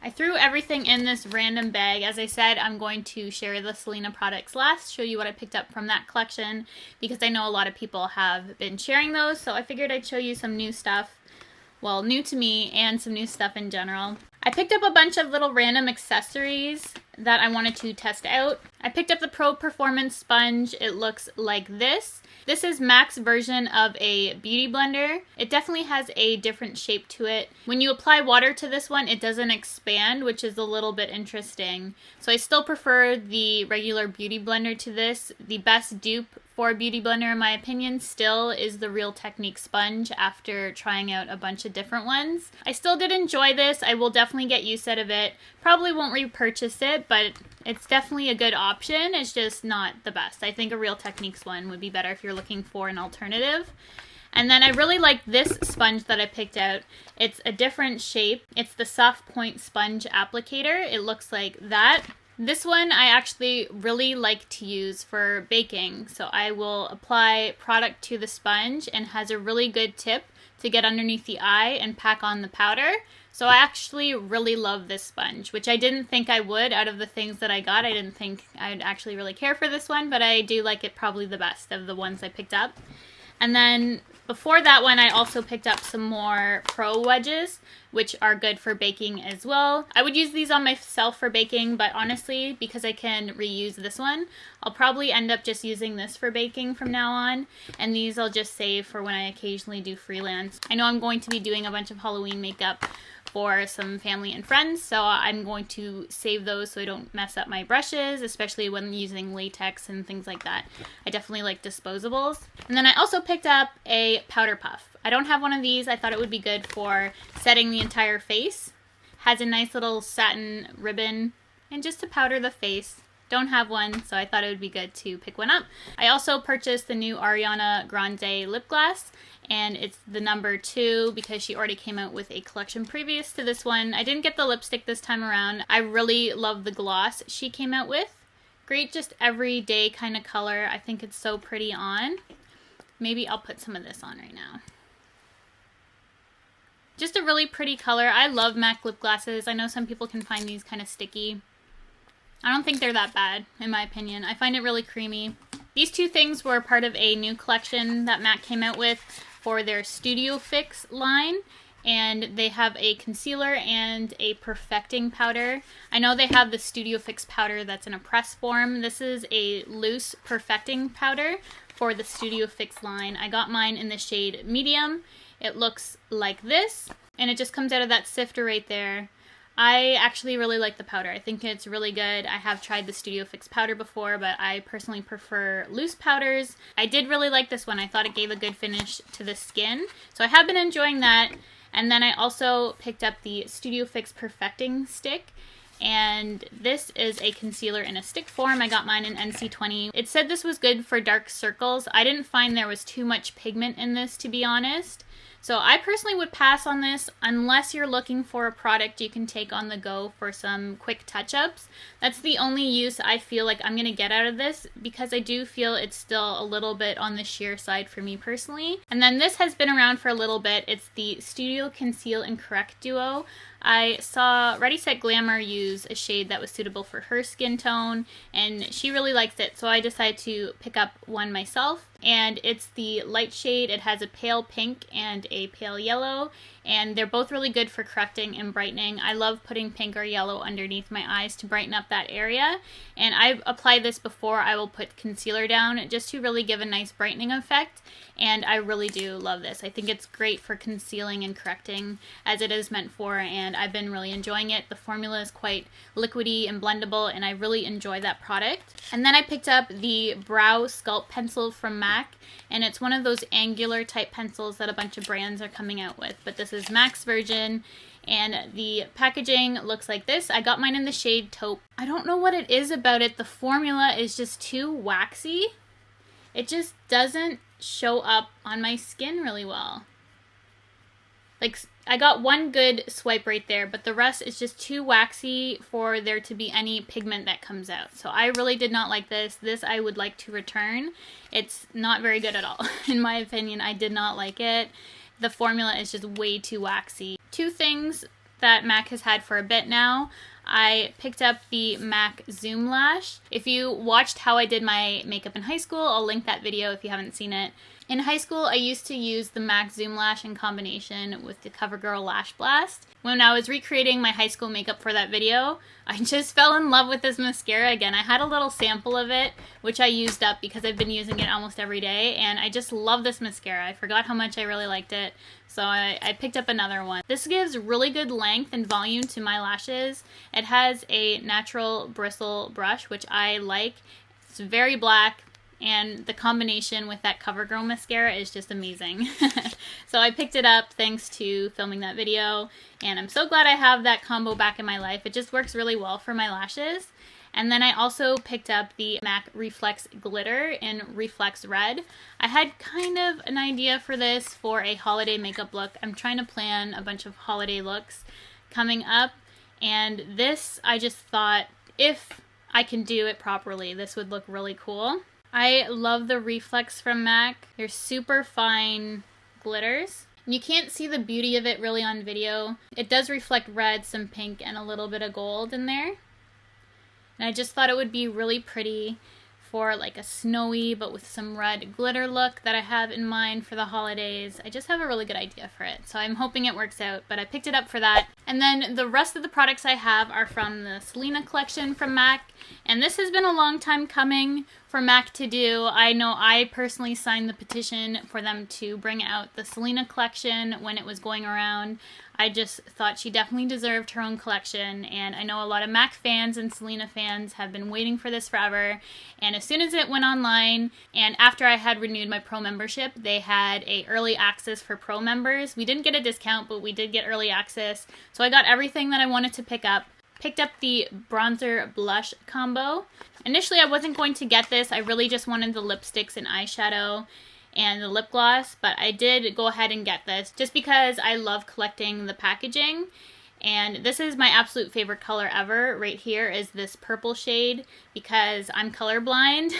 I threw everything in this random bag. As I said, I'm going to share the Selena products last, show you what I picked up from that collection, because I know a lot of people have been sharing those, so I figured I'd show you some new stuff. Well, new to me, and some new stuff in general. I picked up a bunch of little random accessories that I wanted to test out. I picked up the Pro Performance Sponge. It looks like this. This is MAC's version of a beauty blender. It definitely has a different shape to it. When you apply water to this one, it doesn't expand, which is a little bit interesting. So I still prefer the regular beauty blender to this. The best dupe for a beauty blender, in my opinion, still is the Real Technique sponge after trying out a bunch of different ones. I still did enjoy this. I will definitely get use out of it. Probably won't repurchase it, but it's definitely a good option. It's just not the best. I think a Real Techniques one would be better if you're looking for an alternative. And then I really like this sponge that I picked out. It's a different shape. It's the Soft Point Sponge Applicator. It looks like that. This one I actually really like to use for baking. So I will apply product to the sponge, and has a really good tip to get underneath the eye and pack on the powder. So I actually really love this sponge, which I didn't think I would out of the things that I got. I didn't think I'd actually really care for this one, but I do like it probably the best of the ones I picked up. And then before that one, I also picked up some more Pro Wedges, which are good for baking as well. I would use these on myself for baking, but honestly, because I can reuse this one, I'll probably end up just using this for baking from now on. And these I'll just save for when I occasionally do freelance. I know I'm going to be doing a bunch of Halloween makeup for some family and friends, so I'm going to save those so I don't mess up my brushes, especially when using latex and things like that. I definitely like disposables. And then I also picked up a powder puff. I don't have one of these. I thought it would be good for setting the entire face. Has a nice little satin ribbon and just to powder the face. Don't have one, so I thought it would be good to pick one up. I also purchased the new Ariana Grande lip gloss, and it's the number 2 because she already came out with a collection previous to this one. I didn't get the lipstick this time around. I really love the gloss she came out with. Great, just everyday kind of color. I think it's so pretty on. Maybe I'll put some of this on right now. Just a really pretty color. I love MAC lip glosses. I know some people can find these kind of sticky. I don't think they're that bad, in my opinion. I find it really creamy. These two things were part of a new collection that MAC came out with for their Studio Fix line. And they have a concealer and a perfecting powder. I know they have the Studio Fix powder that's in a press form. This is a loose perfecting powder for the Studio Fix line. I got mine in the shade medium. It looks like this, and it just comes out of that sifter right there. I actually really like the powder. I think it's really good. I have tried the Studio Fix powder before, but I personally prefer loose powders. I did really like this one. I thought it gave a good finish to the skin. So I have been enjoying that. And then I also picked up the Studio Fix Perfecting Stick. And this is a concealer in a stick form. I got mine in NC20. It said this was good for dark circles. I didn't find there was too much pigment in this, to be honest. So I personally would pass on this unless you're looking for a product you can take on the go for some quick touch-ups. That's the only use I feel like I'm going to get out of this, because I do feel it's still a little bit on the sheer side for me personally. And then this has been around for a little bit. It's the Studio Conceal and Correct Duo. I saw Ready Set Glamour use a shade that was suitable for her skin tone, and she really likes it, so I decided to pick up one myself. And it's the light shade. It has a pale pink and a pale yellow, and they're both really good for correcting and brightening. I love putting pink or yellow underneath my eyes to brighten up that area, and I've applied this before I will put concealer down just to really give a nice brightening effect, and I really do love this. I think it's great for concealing and correcting as it is meant for, and I've been really enjoying it. The formula is quite liquidy and blendable, and I really enjoy that product. And then I picked up the Brow Sculpt Pencil from MAC, and it's one of those angular type pencils that a bunch of brands are coming out with, but this is MAC's version, and the packaging looks like this. I got mine in the shade Taupe. I don't know what it is about it. The formula is just too waxy. It just doesn't show up on my skin really well. Like, I got one good swipe right there, but the rest is just too waxy for there to be any pigment that comes out. So I really did not like this. This I would like to return. It's not very good at all. In my opinion, I did not like it. The formula is just way too waxy. Two things that MAC has had for a bit now. I picked up the MAC Zoom Lash. If you watched how I did my makeup in high school, I'll link that video if you haven't seen it. In high school, I used to use the MAC Zoom Lash in combination with the CoverGirl Lash Blast. When I was recreating my high school makeup for that video, I just fell in love with this mascara again. I had a little sample of it, which I used up because I've been using it almost every day, and I just love this mascara. I forgot how much I really liked it, so I picked up another one. This gives really good length and volume to my lashes. It has a natural bristle brush, which I like. It's very black, and the combination with that CoverGirl mascara is just amazing. So I picked it up thanks to filming that video, and I'm so glad I have that combo back in my life. It just works really well for my lashes. And then I also picked up the MAC Reflex Glitter in Reflex Red. I had kind of an idea for this for a holiday makeup look. I'm trying to plan a bunch of holiday looks coming up, and this, I just thought, if I can do it properly, this would look really cool. I love the Reflex from MAC. They're super fine glitters. You can't see the beauty of it really on video. It does reflect red, some pink, and a little bit of gold in there. And I just thought it would be really pretty for like a snowy but with some red glitter look that I have in mind for the holidays. I just have a really good idea for it, so I'm hoping it works out, but I picked it up for that. And then the rest of the products I have are from the Selena Collection from MAC, and this has been a long time coming for MAC to do. I know I personally signed the petition for them to bring out the Selena Collection when it was going around. I just thought she definitely deserved her own collection, and I know a lot of MAC fans and Selena fans have been waiting for this forever, and as soon as it went online, and after I had renewed my Pro membership, they had a early access for Pro members. We didn't get a discount, but we did get early access, so I got everything that I wanted to pick up. Picked up the bronzer blush combo. Initially, I wasn't going to get this. I really just wanted the lipsticks and eyeshadow and the lip gloss, but I did go ahead and get this just because I love collecting the packaging. And this is my absolute favorite color ever. Right here is this purple shade because I'm colorblind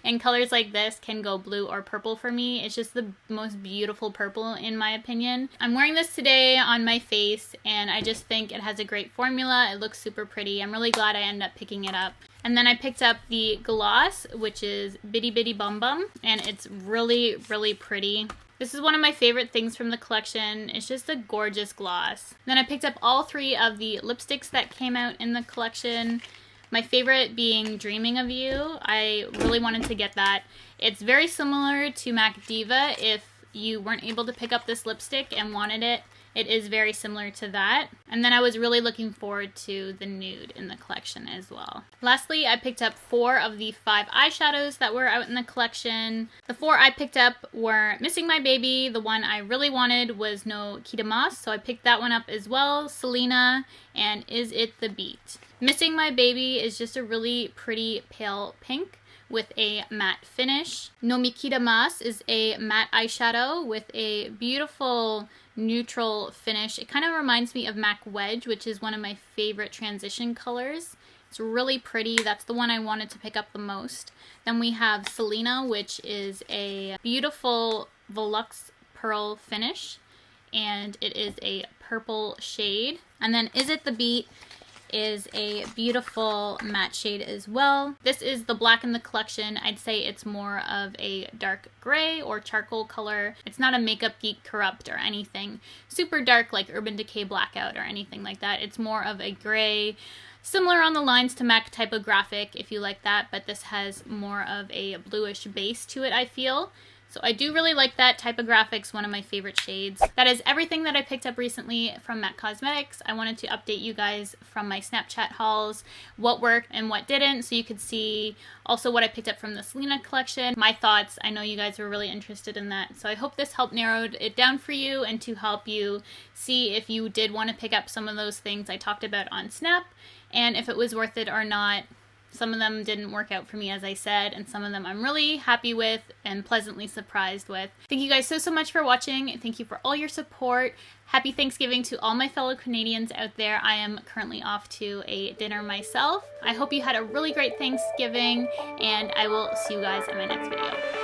and colors like this can go blue or purple for me. It's just the most beautiful purple in my opinion. I'm wearing this today on my face and I just think it has a great formula. It looks super pretty. I'm really glad I ended up picking it up. And then I picked up the gloss, which is Bidi Bidi Bum Bum, and it's really, really pretty. This is one of my favorite things from the collection. It's just a gorgeous gloss. Then I picked up all three of the lipsticks that came out in the collection. My favorite being Dreaming of You. I really wanted to get that. It's very similar to MAC Diva. If you weren't able to pick up this lipstick and wanted it, it is very similar to that. And then I was really looking forward to the nude in the collection as well. Lastly, I picked up 4 of the 5 eyeshadows that were out in the collection. The 4 I picked up were Missing My Baby. The one I really wanted was No Me Quedo Mas, so I picked that one up as well. Selena, and Is It the Beat. Missing My Baby is just a really pretty pale pink with a matte finish. No Me Quedo Mas is a matte eyeshadow with a beautiful neutral finish. It kind of reminds me of MAC Wedge, which is one of my favorite transition colors. It's really pretty. That's the one I wanted to pick up the most. Then we have Selena, which is a beautiful Volux pearl finish, and it is a purple shade. And then Is It the Beat is a beautiful matte shade as well. This is the black in the collection. I'd say it's more of a dark gray or charcoal color. It's not a Makeup Geek Corrupt or anything super dark like Urban Decay Blackout or anything like that. It's more of a gray, similar on the lines to MAC Typographic if you like that, but this has more of a bluish base to it, I feel. So I do really like that. Typographic's one of my favorite shades. That is everything that I picked up recently from MAC Cosmetics. I wanted to update you guys from my Snapchat hauls, what worked and what didn't, so you could see also what I picked up from the Selena collection. My thoughts, I know you guys were really interested in that. So I hope this helped narrow it down for you and to help you see if you did want to pick up some of those things I talked about on Snap and if it was worth it or not. Some of them didn't work out for me, as I said, and some of them I'm really happy with and pleasantly surprised with. Thank you guys so much for watching. Thank you for all your support. Happy Thanksgiving to all my fellow Canadians out there. I am currently off to a dinner myself. I hope you had a really great Thanksgiving, and I will see you guys in my next video.